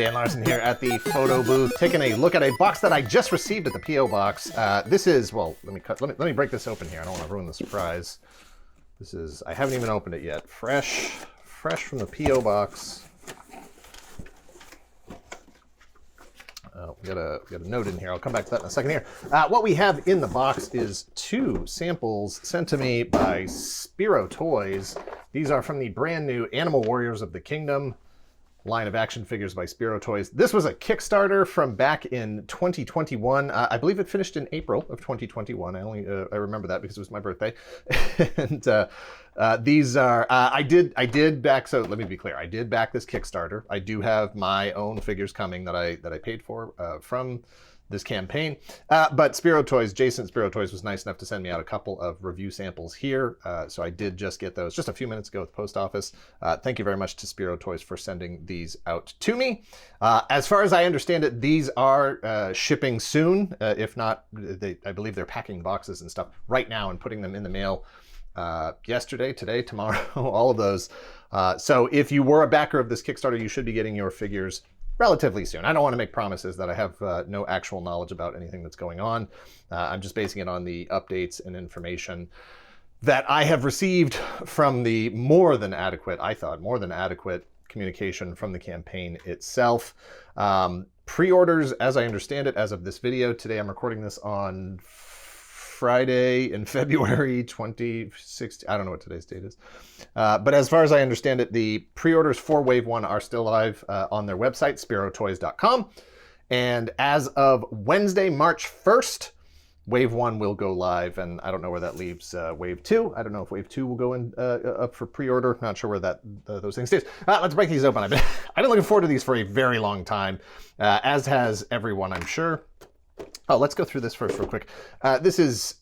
Dan Larson here at the photo booth, taking a look at a box that I just received at the P.O. box. This is, well, let me break this open here. I don't want to ruin the surprise. This is, I haven't even opened it yet. Fresh from the P.O. box. We got a note in here. I'll come back to that in a second here. What we have in the box is 2 samples sent to me by Spero Toys. These are from the brand new Animal Warriors of the Kingdom line of action figures by Spero Toys. This was a Kickstarter from back in 2021. I believe it finished in April of 2021. I remember that because it was my birthday. And these are, I did back, so let me be clear. I did back this Kickstarter. I do have my own figures coming that I paid for from this campaign. But Spero Toys, Jason Spero Toys was nice enough to send me out a couple of review samples here. So I did just get those just a few minutes ago at the post office. Thank you very much to Spero Toys for sending these out to me. As far as I understand it, these are shipping soon. If not, I believe they're packing boxes and stuff right now and putting them in the mail yesterday, today, tomorrow, all of those. So if you were a backer of this Kickstarter, you should be getting your figures relatively soon. I don't want to make promises that I have no actual knowledge about anything that's going on. I'm just basing it on the updates and information that I have received from the more than adequate communication from the campaign itself. Pre-orders, as I understand it, as of this video, today I'm recording this on Friday in February 2016. I don't know what today's date is. But as far as I understand it, the pre-orders for Wave 1 are still live on their website, sperotoys.com. And as of Wednesday, March 1st, Wave 1 will go live, and I don't know where that leaves Wave 2. I don't know if Wave 2 will go in up for pre-order. Not sure where those things stays. Let's break these open. I've been looking forward to these for a very long time, as has everyone, I'm sure. Oh, let's go through this first real quick. This is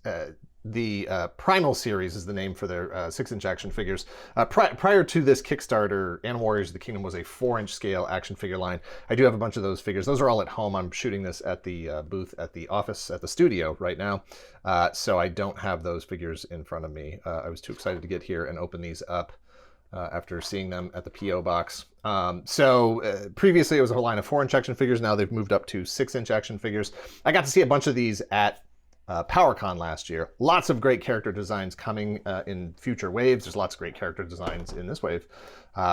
the Primal series is the name for their 6-inch action figures. Prior to this Kickstarter, Animal Warriors of the Kingdom was a 4-inch scale action figure line. I do have a bunch of those figures. Those are all at home. I'm shooting this at the booth at the office, at the studio right now. So I don't have those figures in front of me. I was too excited to get here and open these up after seeing them at the P.O. box. Previously it was a whole line of 4-inch action figures. Now they've moved up to 6-inch action figures. I got to see a bunch of these at PowerCon last year. Lots of great character designs coming in future waves. There's lots of great character designs in this wave.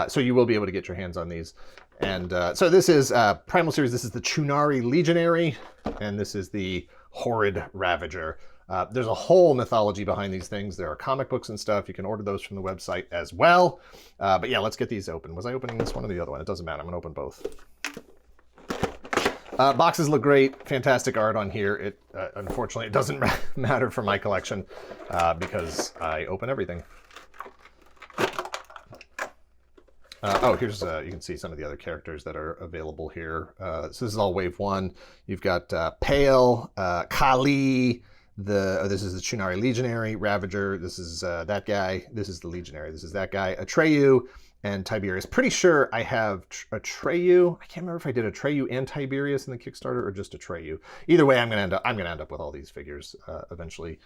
So you will be able to get your hands on these. And so this is Primal series. This is the Chunari Legionary, and this is the Horrid Ravager. There's a whole mythology behind these things. There are comic books and stuff. You can order those from the website as well. But yeah, let's get these open. Was I opening this one or the other one? It doesn't matter. I'm going to open both. Boxes look great. Fantastic art on here. It unfortunately, it doesn't matter for my collection because I open everything. Here's you can see some of the other characters that are available here. So this is all Wave 1. You've got Pale, Kali. This is the Chunari Legionary, Ravager. This is that guy. This is the Legionary. This is that guy. Atreyu and Tiberius. Pretty sure I have Atreyu. I can't remember if I did Atreyu and Tiberius in the Kickstarter or just Atreyu. Either way, I'm gonna end up with all these figures eventually.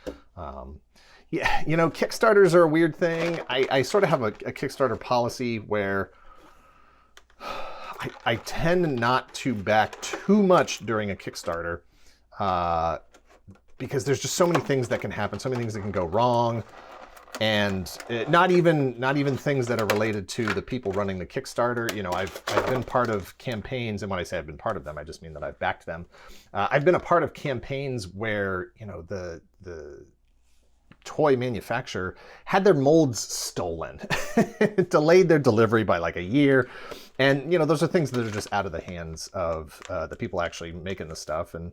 Yeah, you know, Kickstarters are a weird thing. I sort of have a Kickstarter policy where I tend not to back too much during a Kickstarter. Because there's just so many things that can happen, so many things that can go wrong, and not even things that are related to the people running the Kickstarter. You know, I've been part of campaigns, and when I say I've been part of them, I just mean that I've backed them. I've been a part of campaigns where, you know, the toy manufacturer had their molds stolen, delayed their delivery by like a year, and you know, those are things that are just out of the hands of the people actually making the stuff. And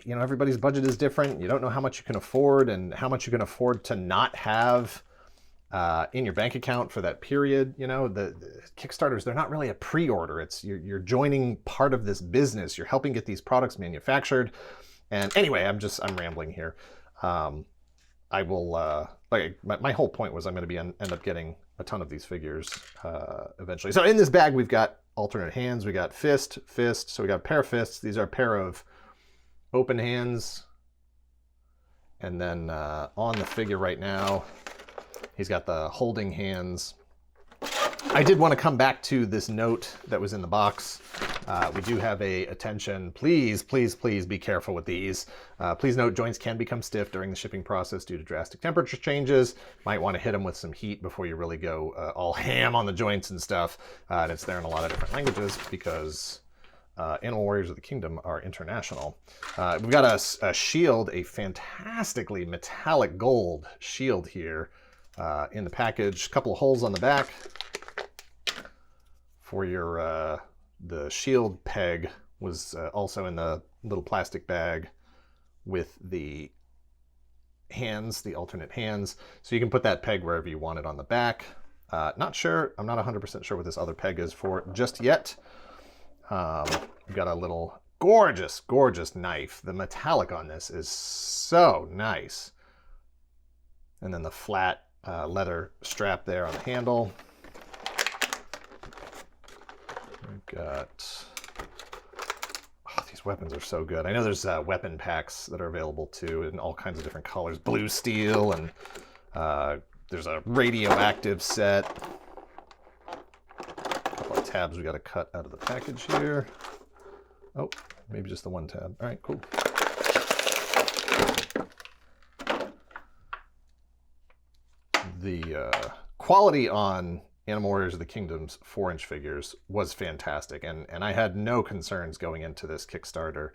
you know, everybody's budget is different. You don't know how much you can afford and how much you can afford to not have in your bank account for that period. You know, the Kickstarters, they're not really a pre-order. It's you're joining part of this business. You're helping get these products manufactured. And anyway, I'm rambling here. I will, my whole point was I'm going to end up getting a ton of these figures eventually. So in this bag, we've got alternate hands. We got fist. So we got a pair of fists. These are a pair of open hands. And then on the figure right now, he's got the holding hands. I did want to come back to this note that was in the box. We do have a attention. Please, please, please be careful with these. Please note joints can become stiff during the shipping process due to drastic temperature changes. Might want to hit them with some heat before you really go all ham on the joints and stuff. And it's there in a lot of different languages because Animal Warriors of the Kingdom are international. We've got a shield, a fantastically metallic gold shield here in the package. A couple of holes on the back for your the shield peg was also in the little plastic bag with the hands, the alternate hands. So you can put that peg wherever you want it on the back. Not sure, I'm not 100% sure what this other peg is for just yet. We've got a little gorgeous, gorgeous knife. The metallic on this is so nice. And then the flat leather strap there on the handle. We've got, oh, these weapons are so good. I know there's weapon packs that are available too in all kinds of different colors. Blue steel, and there's a radioactive set. A couple of tabs we got to cut out of the package here. Oh, maybe just the one tab. All right, cool. The quality on Animal Warriors of the Kingdom's 4-inch figures was fantastic, and I had no concerns going into this Kickstarter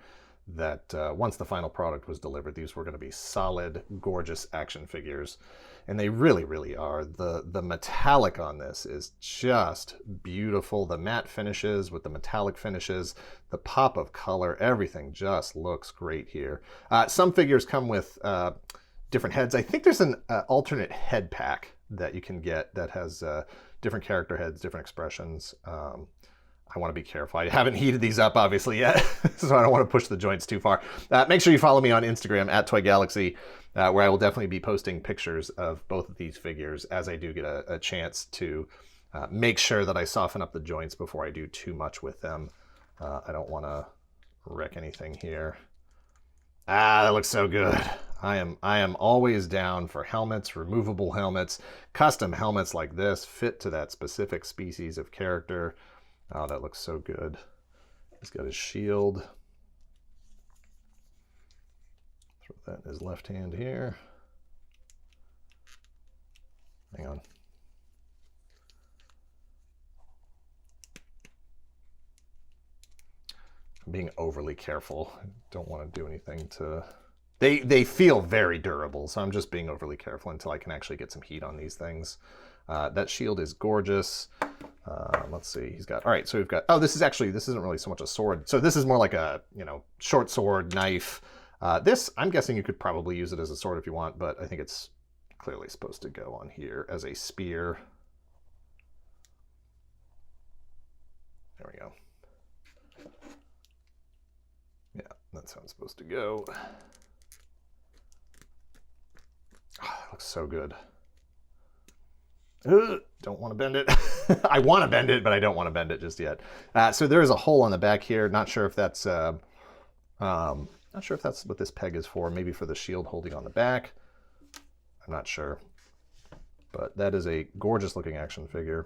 that once the final product was delivered, these were going to be solid, gorgeous action figures, and they really, really are. The metallic on this is just beautiful. The matte finishes with the metallic finishes, the pop of color, everything just looks great here. Some figures come with different heads. I think there's an alternate head pack that you can get that has different character heads, different expressions. I want to be careful. I haven't heated these up obviously yet, so I don't want to push the joints too far. Make sure you follow me on Instagram at Toy Galaxy, where I will definitely be posting pictures of both of these figures as I do get a chance to make sure that I soften up the joints before I do too much with them. I don't want to wreck anything here. Ah, that looks so good. I am always down for helmets, removable helmets, custom helmets like this, fit to that specific species of character. Oh, that looks so good. He's got his shield. Throw that in his left hand here. Hang on. I'm being overly careful. I don't want to do anything to... They feel very durable, so I'm just being overly careful until I can actually get some heat on these things. That shield is gorgeous. Let's see, he's got... All right, so we've got... Oh, this isn't really so much a sword. So this is more like a, short sword, knife. This, I'm guessing you could probably use it as a sword if you want, but I think it's clearly supposed to go on here as a spear. There we go. Yeah, that's how it's supposed to go. Oh, that looks so good. Don't want to bend it. I want to bend it, but I don't want to bend it just yet. So there is a hole on the back here. Not sure if that's what this peg is for. Maybe for the shield holding on the back. I'm not sure. But that is a gorgeous looking action figure.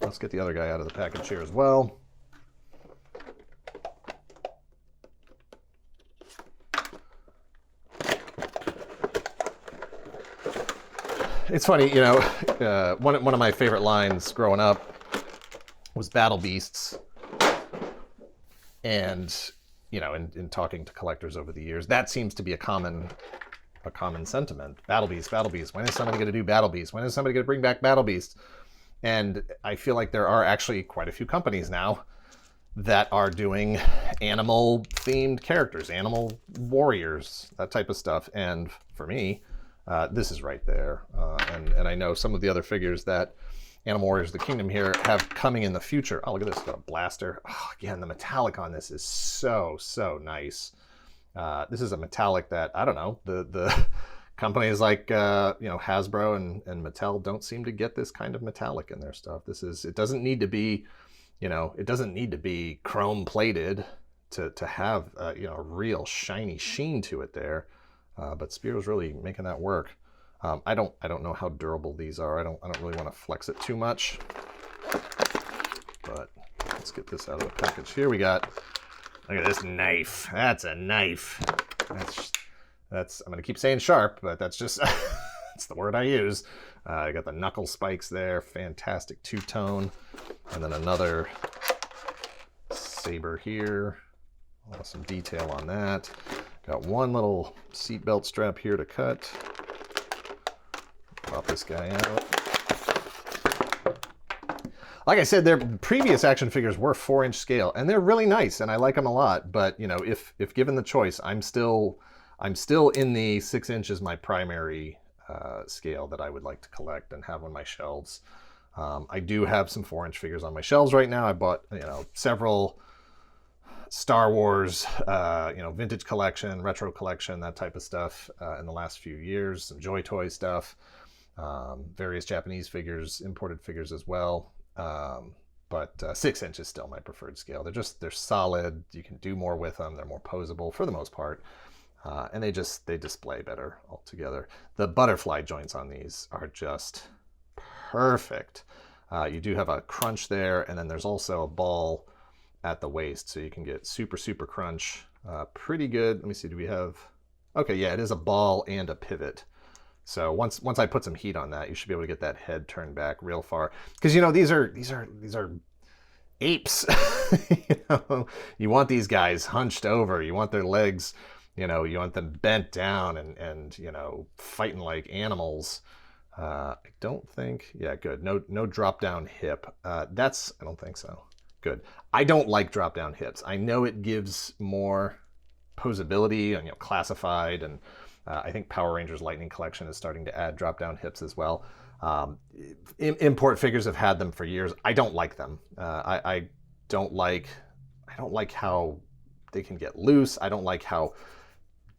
Let's get the other guy out of the package here as well. It's funny, one of my favorite lines growing up was Battle Beasts. And, in talking to collectors over the years, that seems to be a common sentiment. Battle Beasts, Battle Beasts. When is somebody going to do Battle Beasts? When is somebody going to bring back Battle Beasts? And I feel like there are actually quite a few companies now that are doing animal-themed characters, animal warriors, that type of stuff. And for me, this is right there. And I know some of the other figures that Animal Warriors of the Kingdom here have coming in the future. Oh, look at this, it's got a blaster. Oh, again, the metallic on this is so, so nice. This is a metallic that, I don't know, the companies like, Hasbro and Mattel don't seem to get this kind of metallic in their stuff. It doesn't need to be, it doesn't need to be chrome plated to have, a real shiny sheen to it there. But Spero's really making that work. I don't know how durable these are. I don't really want to flex it too much. But let's get this out of the package. Here we got, look at this knife. That's a knife. That's I'm gonna keep saying sharp, but that's just that's the word I use. I got the knuckle spikes there, fantastic two-tone, and then another saber here. Some detail on that. Got one little seatbelt strap here to cut. Pop this guy out. Like I said, their previous action figures were 4-inch scale, and they're really nice, and I like them a lot. But you know, if given the choice, I'm still in the 6 inch is my primary scale that I would like to collect and have on my shelves. I do have some 4-inch figures on my shelves right now. I bought, you know, several Star Wars, you know, vintage collection, retro collection, that type of stuff in the last few years. Some Joy Toy stuff, various Japanese figures, imported figures as well. But 6 inch is still my preferred scale. They're solid. You can do more with them. They're more posable for the most part. And they display better altogether. The butterfly joints on these are just perfect. You do have a crunch there, and then there's also a ball at the waist, so you can get super, super crunch. Pretty good. Let me see, do we have... Okay, yeah, it is a ball and a pivot. So once I put some heat on that, you should be able to get that head turned back real far. Because, you know, these are apes. You know, you want these guys hunched over. You want their legs, you know, you want them bent down and you know, fighting like animals. I don't think, yeah, good. No drop down hip. I don't think so. Good. I don't like drop down hips. I know it gives more posability and, you know, classified, and I think Power Rangers Lightning Collection is starting to add drop down hips as well. Import figures have had them for years. I don't like them. I don't like how they can get loose. I don't like how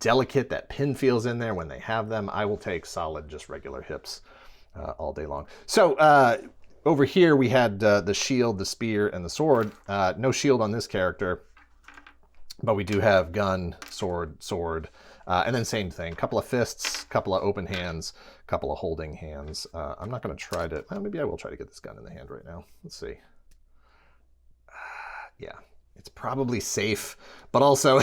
delicate that pin feels in there when they have them. I will take solid, just regular hips all day long. So over here we had the shield, the spear, and the sword. No shield on this character, but we do have gun, sword, and then same thing. Couple of fists, couple of open hands, couple of holding hands. I'm not going to try to... Well, maybe I will try to get this gun in the hand right now. Let's see. Yeah, it's probably safe, but also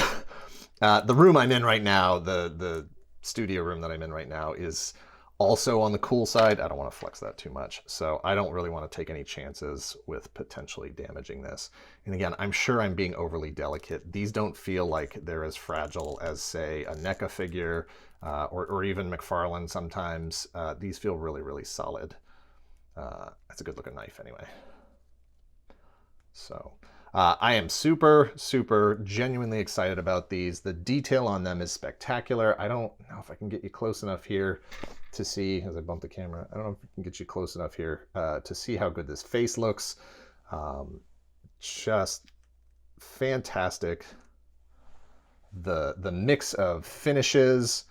the room I'm in right now, the studio room that I'm in right now, is also on the cool side. I don't want to flex that too much, so I don't really want to take any chances with potentially damaging this. And again, I'm sure I'm being overly delicate. These don't feel like they're as fragile as, say, a NECA figure or even McFarlane sometimes. These feel really, really solid. That's a good looking knife anyway. So I am super, super genuinely excited about these. The detail on them is spectacular. I don't know if I can get you close enough here to see, as I bump the camera, I don't know if I can get you close enough here to see how good this face looks. Just fantastic. The mix of finishes,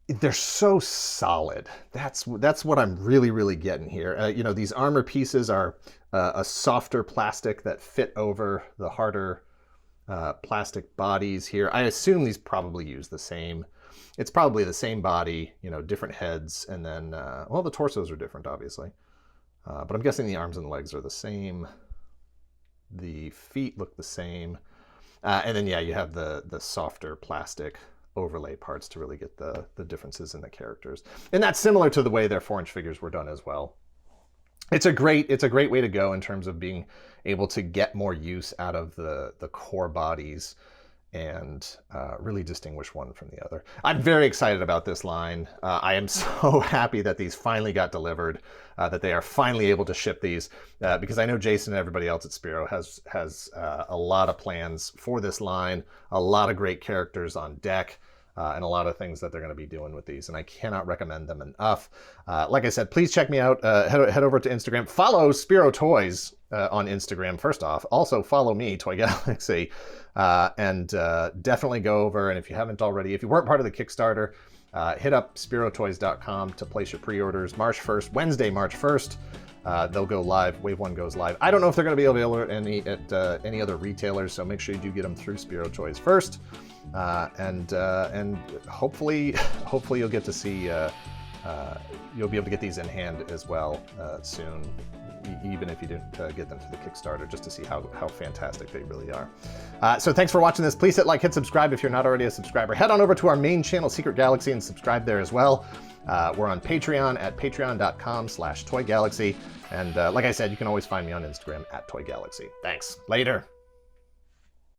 they're so solid. That's what I'm really, really getting here. You know, these armor pieces are a softer plastic that fit over the harder plastic bodies here. I assume these probably use the same. It's probably the same body, you know, different heads, and then, well, the torsos are different, obviously. But I'm guessing the arms and legs are the same. The feet look the same. And then, yeah, you have the softer plastic overlay parts to really get the differences in the characters. And that's similar to the way their 4-inch figures were done as well. It's a great way to go in terms of being able to get more use out of the core bodies and really distinguish one from the other. I'm very excited about this line. I am so happy that these finally got delivered, that they are finally able to ship these, because I know Jason and everybody else at Spero has a lot of plans for this line, a lot of great characters on deck, and a lot of things that they're going to be doing with these, and I cannot recommend them enough. Like I said, please check me out. Head over to Instagram. Follow Spero Toys on Instagram, first off. Also follow me, Toy Galaxy, and definitely go over, and if you haven't already, if you weren't part of the Kickstarter, hit up SperoToys.com to place your pre-orders. March 1st, Wednesday, March 1st. They'll go live. Wave 1 goes live. I don't know if they're going to be available at any other retailers, so make sure you do get them through Spero Toys first. And hopefully you'll get to see you'll be able to get these in hand as well soon, even if you didn't get them through the Kickstarter, just to see how fantastic they really are. So thanks for watching this. Please hit like, hit subscribe if you're not already a subscriber. Head on over to our main channel, Secret Galaxy, and subscribe there as well. We're on Patreon at patreon.com/toygalaxy. And like I said, you can always find me on Instagram at toygalaxy. Thanks. Later.